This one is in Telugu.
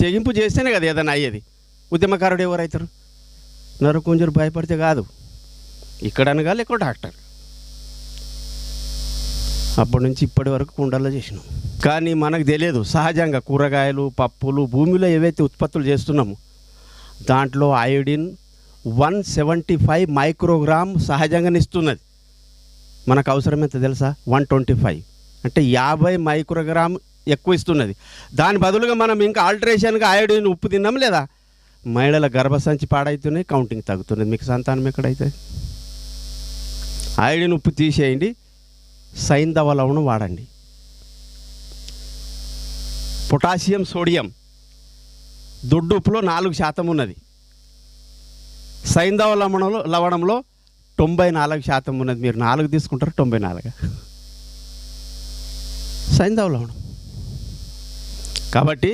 తెగింపు చేస్తేనే కదా ఏదైనా అయ్యేది. ఉద్యమకారుడు ఎవరైతారు? నరకుంజరు భయపడితే కాదు, ఇక్కడ అనగా లేక డాక్టర్. అప్పటి నుంచి ఇప్పటి వరకు కుండల్లో చేసినాం. కానీ మనకు తెలియదు సహజంగా కూరగాయలు, పప్పులు, భూమిలో ఏవైతే ఉత్పత్తులు చేస్తున్నామో దాంట్లో అయోడిన్ 175 మైక్రోగ్రామ్ సహజంగానే ఇస్తున్నది. మనకు అవసరమైతే తెలుసా? 125 అంటే 50 మైక్రోగ్రామ్ ఎక్కువ ఇస్తున్నది. దాని బదులుగా మనం ఇంకా ఆల్టరేషన్గా అయోడిన్ ఉప్పు తిన్నాం లేదా, మహిళల గర్భసంచి పాడవుతున్నాయి, కౌంటింగ్ తగ్గుతున్నది. మీకు సంతానం ఎక్కడైతే? అయోడిన్ ఉప్పు తీసేయండి, సైంధవ లవణం వాడండి. పొటాషియం, సోడియం దొడ్డు ఉప్పులో 4% ఉన్నది. సైంధవ లవణంలో 94% ఉన్నది. మీరు 4 తీసుకుంటారు, 94 సైంధవ లవణం. కాబట్టి